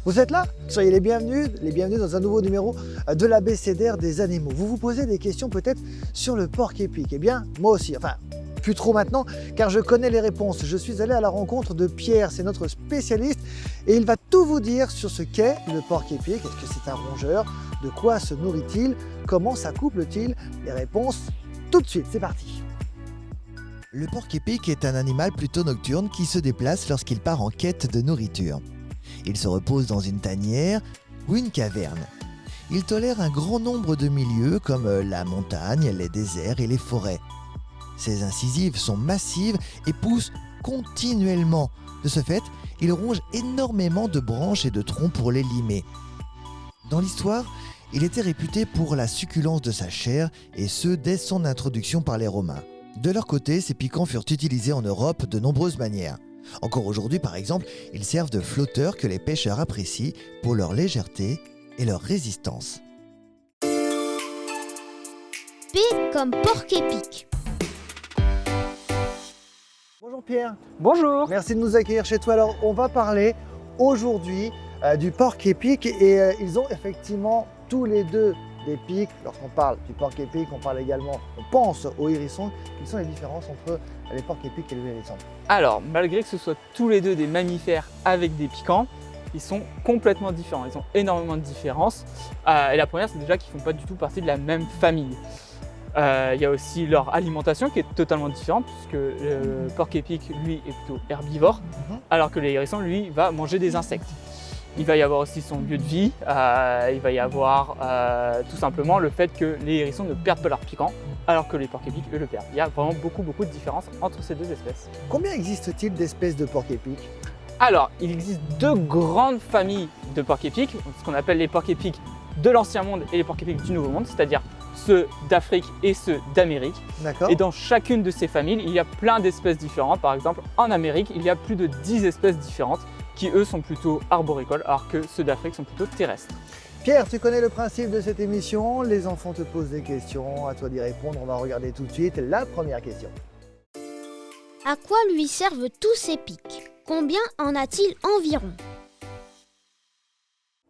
Vous êtes là? Soyez les bienvenus dans un nouveau numéro de l'ABCDR des animaux. Vous vous posez des questions peut-être sur le porc-épic. Eh bien, moi aussi, enfin, plus trop maintenant, car je connais les réponses. Je suis allé à la rencontre de Pierre, c'est notre spécialiste, et il va tout vous dire sur ce qu'est le porc-épic. Est-ce que c'est un rongeur? De quoi se nourrit-il? Comment s'accouple-t-il? Les réponses tout de suite, c'est parti. Le porc-épic est un animal plutôt nocturne qui se déplace lorsqu'il part en quête de nourriture. Il se repose dans une tanière ou une caverne. Il tolère un grand nombre de milieux comme la montagne, les déserts et les forêts. Ses incisives sont massives et poussent continuellement. De ce fait, il ronge énormément de branches et de troncs pour les limer. Dans l'histoire, il était réputé pour la succulence de sa chair, et ce dès son introduction par les Romains. De leur côté, ces piquants furent utilisés en Europe de nombreuses manières. Encore aujourd'hui, par exemple, ils servent de flotteurs que les pêcheurs apprécient pour leur légèreté et leur résistance. P comme porc-épic. Bonjour Pierre. Bonjour. Merci de nous accueillir chez toi. Alors, on va parler aujourd'hui du porc-épic et ils ont effectivement tous les deux des pics. Lorsqu'on parle du porc-épic, on parle également, on pense au hérisson. Quelles sont les différences entre les porcs-épics et le hérisson? Alors, malgré que ce soit tous les deux des mammifères avec des piquants, ils sont complètement différents. Ils ont énormément de différences. Et la première, c'est déjà qu'ils ne font pas du tout partie de la même famille. Il y a aussi leur alimentation qui est totalement différente, puisque le porc-épic, lui, est plutôt herbivore, alors que le hérisson, lui, va manger des insectes. Il va y avoir aussi son lieu de vie, il va y avoir tout simplement le fait que les hérissons ne perdent pas leur piquant, alors que les porc-épics, eux, le perdent. Il y a vraiment beaucoup de différences entre ces deux espèces. Combien existe-t-il d'espèces de porc-épic? Alors, il existe deux grandes familles de porc-épics, ce qu'on appelle les porc-épics de l'Ancien Monde et les porc-épics du Nouveau Monde, c'est-à-dire ceux d'Afrique et ceux d'Amérique. D'accord. Et dans chacune de ces familles, il y a plein d'espèces différentes. Par exemple, en Amérique, il y a plus de 10 espèces différentes qui, eux, sont plutôt arboricoles, alors que ceux d'Afrique sont plutôt terrestres. Pierre, tu connais le principe de cette émission. Les enfants te posent des questions, à toi d'y répondre. On va regarder tout de suite la première question. À quoi lui servent tous ces pics? Combien en a-t-il environ?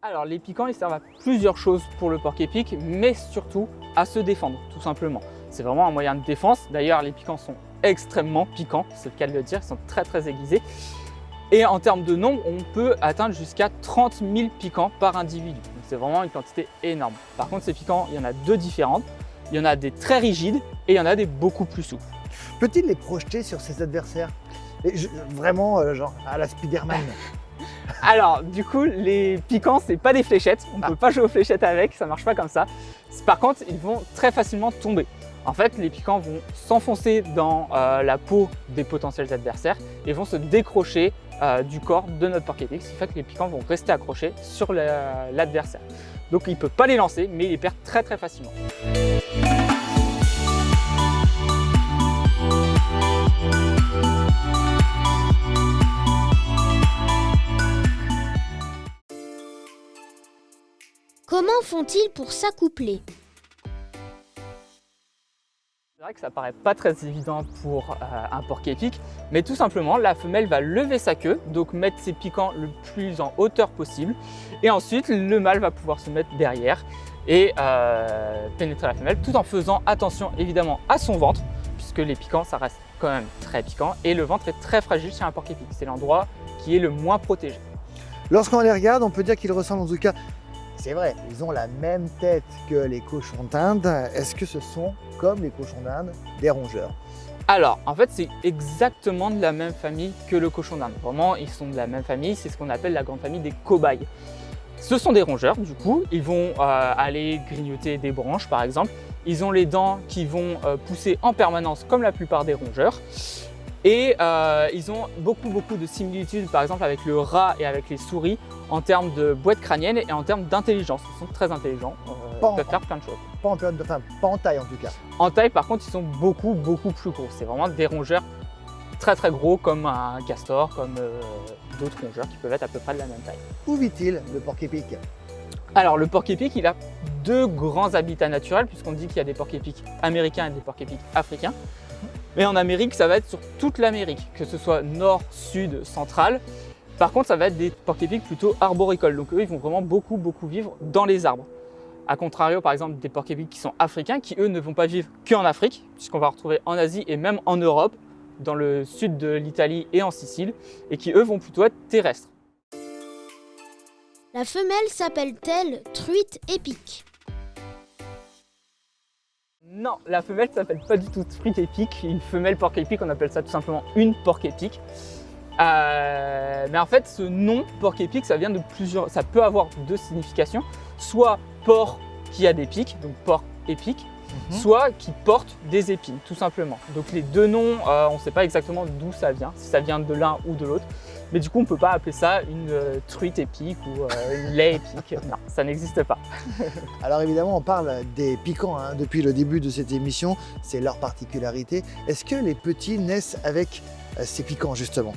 Alors, les piquants, ils servent à plusieurs choses pour le porc-épic, mais surtout à se défendre, tout simplement. C'est vraiment un moyen de défense. D'ailleurs, les piquants sont extrêmement piquants, c'est le cas de le dire, ils sont très aiguisés. Et en termes de nombre, on peut atteindre jusqu'à 30 000 piquants par individu. Donc c'est vraiment une quantité énorme. Par contre, ces piquants, il y en a deux différentes. Il y en a des très rigides et il y en a des beaucoup plus souples. Peut-il les projeter sur ses adversaires? Vraiment, genre à la Spider-Man. Alors, du coup, les piquants, c'est pas des fléchettes. On ne peut pas jouer aux fléchettes avec, ça marche pas comme ça. Par contre, ils vont très facilement tomber. En fait, les piquants vont s'enfoncer dans la peau des potentiels adversaires et vont se décrocher du corps de notre porc-épic, ce qui fait que les piquants vont rester accrochés sur l'adversaire. Donc, il ne peut pas les lancer, mais il les perd très facilement. Comment font-ils pour s'accoupler? C'est vrai que ça paraît pas très évident pour un porc-épic, mais tout simplement la femelle va lever sa queue, donc mettre ses piquants le plus en hauteur possible, et ensuite le mâle va pouvoir se mettre derrière et pénétrer la femelle, tout en faisant attention évidemment à son ventre, puisque les piquants ça reste quand même très piquant, et le ventre est très fragile chez un porc-épic, c'est l'endroit qui est le moins protégé. Lorsqu'on les regarde, on peut dire qu'ils ressemblent en tout cas. C'est vrai, ils ont la même tête que les cochons d'Inde. Est-ce que ce sont, comme les cochons d'Inde, des rongeurs? Alors, en fait, c'est exactement de la même famille que le cochon d'Inde. Vraiment, ils sont de la même famille, c'est ce qu'on appelle la grande famille des cobayes. Ce sont des rongeurs, du coup, ils vont aller grignoter des branches, par exemple. Ils ont les dents qui vont pousser en permanence, comme la plupart des rongeurs. Et ils ont beaucoup de similitudes, par exemple, avec le rat et avec les souris, en termes de boîte crânienne et en termes d'intelligence. Ils sont très intelligents, ils peuvent faire plein de choses. Pas en période de faim, pas en taille en tout cas. En taille, par contre, ils sont beaucoup plus gros. C'est vraiment des rongeurs très gros, comme un castor, comme d'autres rongeurs qui peuvent être à peu près de la même taille. Où vit-il, le porc-épic? Alors, le porc-épic, il a deux grands habitats naturels, puisqu'on dit qu'il y a des porc-épics américains et des porc-épics africains. Mais en Amérique, ça va être sur toute l'Amérique, que ce soit nord, sud, centrale. Par contre, ça va être des porc-épics plutôt arboricoles, donc eux, ils vont vraiment beaucoup vivre dans les arbres. A contrario, par exemple, des porc-épics qui sont africains, qui eux ne vont pas vivre qu'en Afrique, puisqu'on va retrouver en Asie et même en Europe, dans le sud de l'Italie et en Sicile, et qui eux vont plutôt être terrestres. La femelle s'appelle-t-elle truite épique? Non, la femelle s'appelle pas du tout truite épique. Une femelle porc-épic, on appelle ça tout simplement une porc-épic. Mais en fait, ce nom porc-épic, ça vient de plusieurs. Ça peut avoir deux significations. Soit porc qui a des pics, donc porc épic, soit qui porte des épines, tout simplement. Donc les deux noms, on ne sait pas exactement d'où ça vient, si ça vient de l'un ou de l'autre. Mais du coup, on ne peut pas appeler ça une truite épique ou une lait épique. Non, ça n'existe pas. Alors évidemment, on parle des piquants hein, depuis le début de cette émission, c'est leur particularité. Est-ce que les petits naissent avec ces piquants justement?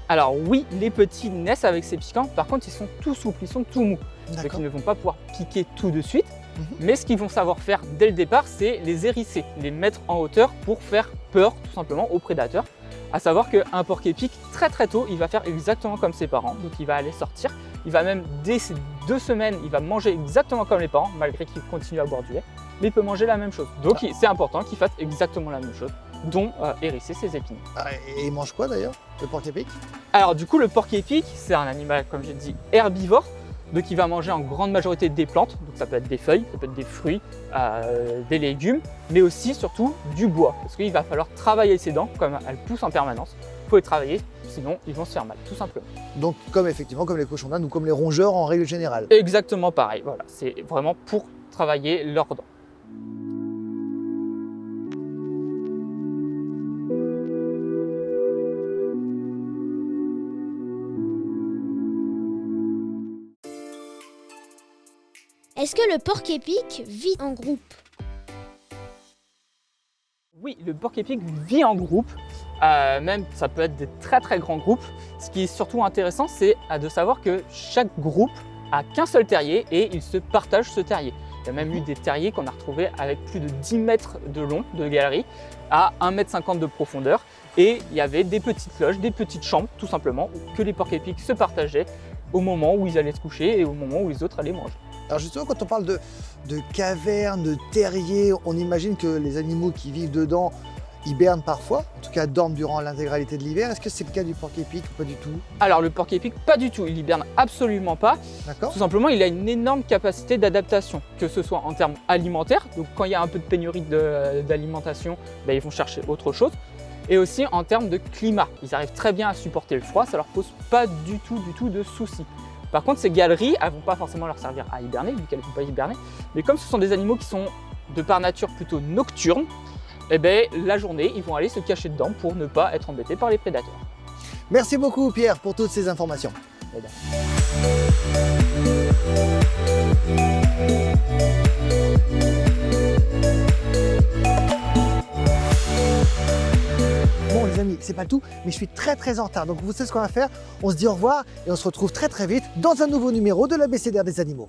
Alors oui, les petits naissent avec ces piquants, par contre ils sont tout souples, ils sont tout mous. Donc ils ne vont pas pouvoir piquer tout de suite, mais ce qu'ils vont savoir faire dès le départ, c'est les hérisser, les mettre en hauteur pour faire peur tout simplement aux prédateurs. À savoir qu'un porc-épic, très tôt, il va faire exactement comme ses parents, donc il va aller sortir, il va même dès ses 2 semaines, il va manger exactement comme les parents, malgré qu'il continue à boire du lait, mais il peut manger la même chose. Donc c'est important qu'il fasse exactement la même chose, dont hérisser ses épines. Et il mange quoi d'ailleurs, le porc-épic? Alors du coup, le porc-épic, c'est un animal, comme j'ai dit, herbivore. Donc il va manger en grande majorité des plantes, donc ça peut être des feuilles, ça peut être des fruits, des légumes, mais aussi surtout du bois, parce qu'il va falloir travailler ses dents, comme elles poussent en permanence, il faut les travailler, sinon ils vont se faire mal, tout simplement. Donc effectivement comme les cochons d'Inde ou comme les rongeurs en règle générale. Exactement pareil, voilà, c'est vraiment pour travailler leurs dents. Est-ce que le porc-épic vit en groupe? Oui, le porc-épic vit en groupe, même ça peut être des très grands groupes. Ce qui est surtout intéressant, c'est de savoir que chaque groupe a qu'un seul terrier et ils se partagent ce terrier. Il y a même eu des terriers qu'on a retrouvés avec plus de 10 mètres de long de galerie à 1,50 m de profondeur. Et il y avait des petites loges, des petites chambres tout simplement, que les porc-épics se partageaient au moment où ils allaient se coucher et au moment où les autres allaient manger. Alors justement, quand on parle de cavernes, de terriers, on imagine que les animaux qui vivent dedans hibernent parfois, en tout cas dorment durant l'intégralité de l'hiver. Est-ce que c'est le cas du porc-épic ou pas du tout? Alors le porc-épic, pas du tout, il hiberne absolument pas. D'accord. Tout simplement, il a une énorme capacité d'adaptation, que ce soit en termes alimentaires, donc quand il y a un peu de pénurie d'alimentation, ils vont chercher autre chose, et aussi en termes de climat. Ils arrivent très bien à supporter le froid, ça leur pose pas du tout de soucis. Par contre, ces galeries, elles ne vont pas forcément leur servir à hiberner, vu qu'elles ne vont pas hiberner. Mais comme ce sont des animaux qui sont de par nature plutôt nocturnes, la journée, ils vont aller se cacher dedans pour ne pas être embêtés par les prédateurs. Merci beaucoup Pierre pour toutes ces informations. Bon les amis, c'est pas tout, mais je suis très en retard. Donc vous savez ce qu'on va faire? On se dit au revoir et on se retrouve très vite dans un nouveau numéro de l'ABCDR des animaux.